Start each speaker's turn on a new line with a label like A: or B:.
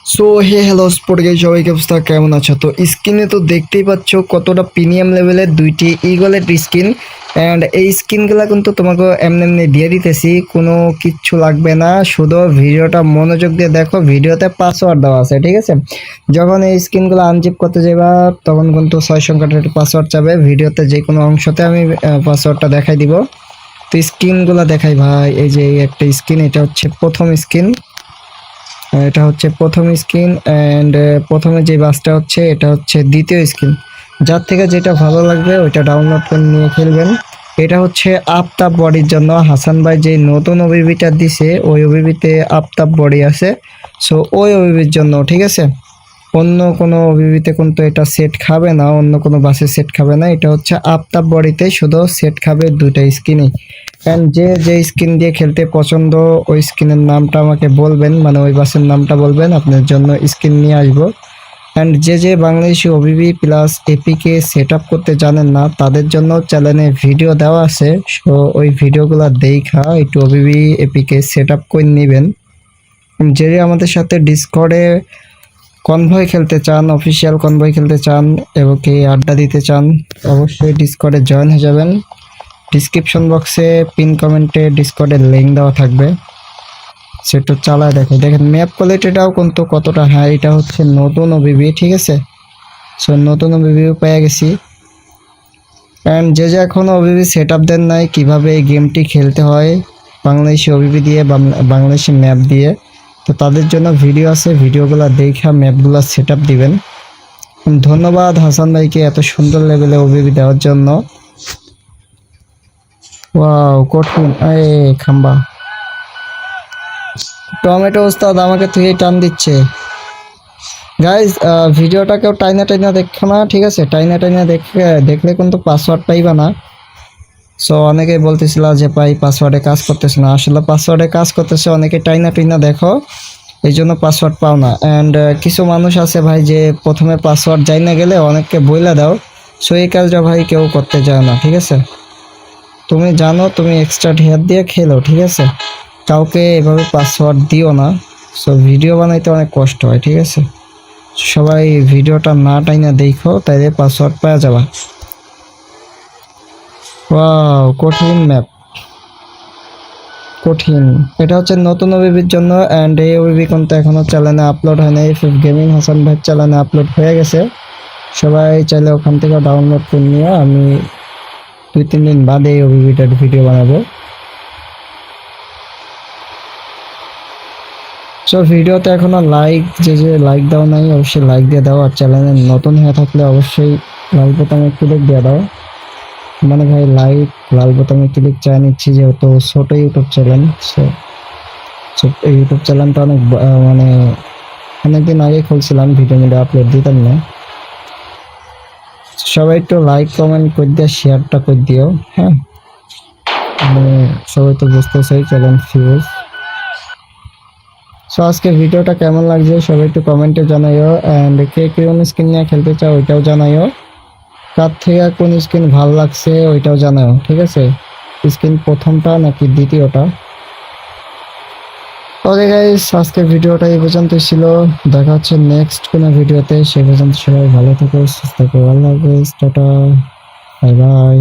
A: So hey hello sport guys, সবাইকে অবস্থা কেমন আছো? তো স্ক্রিনে তো দেখতেই পাচ্ছ কতটা প্রিমিয়াম লেভেলের দুইটি ইগলের স্কিন। অ্যান্ড এই স্কিনগুলো কিন্তু তোমাকে এমনি এমনি দিয়ে দিতেছি, কোনো কিচ্ছু লাগবে না, শুধু ভিডিওটা মনোযোগ দিয়ে দেখো। ভিডিওতে পাসওয়ার্ড দেওয়া আছে, ঠিক আছে? যখন এই স্কিনগুলো আনজিপ করতে যাবা তখন কিন্তু 6 সংখ্যাটার একটা পাসওয়ার্ড চাবে। ভিডিওতে যে কোনো অংশতে আমি পাসওয়ার্ডটা দেখাই দিব। তো স্কিনগুলো দেখাই ভাই। এই যে এই একটা স্কিন, এটা হচ্ছে প্রথম স্কিন। এটা হচ্ছে প্রথম স্কিন। অ্যান্ড প্রথমে যে বাসটা হচ্ছে এটা হচ্ছে দ্বিতীয় স্কিন। যার থেকে যেটা ভালো লাগবে ওইটা ডাউনলোড করে নিয়ে খেলবেন। এটা হচ্ছে আফতাব বডির জন্য হাসান ভাই যে নতুন ওবিবিটা দিছে, ওই ওবিবিতে আফতাব বডি আছে। সো ওই ওবিবির জন্য, ঠিক আছে? অন্য কোনো ওবিবিতে কিন্তু এটা সেট খাবে না, অন্য কোনো বাসে সেট খাবে না। এটা হচ্ছে আফতাব বডিতে শুধু সেট খাবে দুইটা স্কিনই। অ্যান্ড যে যে স্কিন দিয়ে খেলতে পছন্দ ওই স্কিনের নামটা আমাকে বলবেন, মানে ওই বাসের নামটা বলবেন, আপনার জন্য স্কিন নিয়ে আসবো। অ্যান্ড যে যে Bangladeshi OBB plus APK set up করতে জানেন না তাদের জন্য চ্যানেলে ভিডিও দেওয়া আছে। সো ওই ভিডিওগুলো দেখা একটু ওবিবি এপিকে সেট আপ করে নেবেন। যে আমাদের সাথে ডিসকর্ডে কনভয় খেলতে চান, অফিসিয়াল কনভয় খেলতে চান এবং কি আড্ডা দিতে চান, অবশ্যই ডিসকর্ডে জয়েন হয়ে যাবেন। ডিসক্রিপশন বক্সে পিন কমেন্টে ডিসকর্ডের লিঙ্ক দেওয়া থাকবে, সেটা চালায় দেখে দেখেন। ম্যাপ কোয়ালিটিটাও কিন্তু কতটা হাই। এটা হচ্ছে নতুন ওবিবি, ঠিক আছে? সো নতুন ওবিবি পেয়ে গেছি। অ্যান্ড যে যে এখনও ওবিবি সেট আপ দেন নাই কীভাবে এই গেমটি খেলতে হয় বাংলাদেশি ওবিবি দিয়ে, বাংলাদেশি ম্যাপ দিয়ে, তো তাদের জন্য ভিডিও আছে, ভিডিওগুলো দেখা ম্যাপগুলো সেট আপ দিবেন। ধন্যবাদ হাসান ভাইকে এত সুন্দর লেভেলে ওবিবি দেওয়ার জন্য। ওয়াও কঠিন এই খাম্বা। টমেটো ওস্তাদ আমাকে তুই টান দিচ্ছে। গাইজ ভিডিওটা কেউ টাইনা টাইনা দেখো না, ঠিক আছে? টাইনা টাইনা দেখলে কিন্তু পাসওয়ার্ড পাইবা না। সো অনেকেই বলতেছিল যে ভাই পাসওয়ার্ডে কাজ করতেছে না, আসলে পাসওয়ার্ডে কাজ করতেছে, অনেকে টাইনা টাইনা দেখো এই জন্য পাসওয়ার্ড পাও না। অ্যান্ড কিছু মানুষ আছে ভাই যে প্রথমে পাসওয়ার্ড যাই না গেলে অনেককে বইলা দাও। সো এই কাজটা ভাই কেউ করতে যায় না, ঠিক আছে? তুমি জানো তুমি এক্সট্রা হেয়ার দিয়ে খেলো, ঠিক আছে? কাউকে এভাবে পাসওয়ার্ড দিও না। সো ভিডিও বানাইতে অনেক কষ্ট হয়, ঠিক আছে? সবাই ভিডিওটা না টাইনা দেখো, তাইলে পাসওয়ার্ড পাওয়া যাবা। ওয়াও কঠিন ম্যাপ, কঠিন। এটা হচ্ছে নতুন ওবিবির জন্য। অ্যান্ড এই ওবিবি কিন্তু এখনো চ্যানেলে আপলোড হয় নাই। ফিফ গেমিং হাসান ভাই চ্যানেলে আপলোড হয়ে গেছে, সবাই চাইলে ওখান থেকে ডাউনলোড করে নিয়ে আমি 2-3 দিন বাদে এই ওবিবিটার ভিডিও বানাবো। সো ভিডিওতে এখনো যে লাইক দাও নাই অবশ্যই লাইক দিয়ে দাও। আর চ্যানেলে নতুন হয়ে থাকলে অবশ্যই লাল বোতামে ক্লিক দিয়ে দাও। মানে ভাই লাইক লাল বোতামে ক্লিক চাই নিচ্ছি, যেহেতু ছোট ইউটিউব চ্যানেল। সো ইউটিউব চ্যানেলটা অনেক মানে অনেকদিন আগে খুলছিলাম, ভিডিও আপলোড দিতাম না। সবাই একটু লাইক কমেন্ট করে দিয়ে শেয়ারটা করে দিও, হ্যাঁ? মানে সবাই তো বুঝতেছে চ্যানেল ফিউজ। সো আজকে ভিডিওটা কেমন লাগছে সবাই একটু কমেন্টে জানাইও। অ্যান্ড কে কোন স্কিন নিয়ে খেলতে চাও ওইটাও জানাইও। কার থেকে কোন স্কিন ভালো লাগছে ওইটাও জানাও, ঠিক আছে? স্কিন প্রথমটা নাকি দ্বিতীয়টা? ওকে গাইস, আজকের ভিডিওটা এই পর্যন্তই ছিল। দেখা হচ্ছে নেক্সট কোনো ভিডিওতে। সে পর্যন্ত সবাই ভালো থেকো, সুস্থ থেকো। আল্লাহ হাফেজ, টাটা, বাই বাই।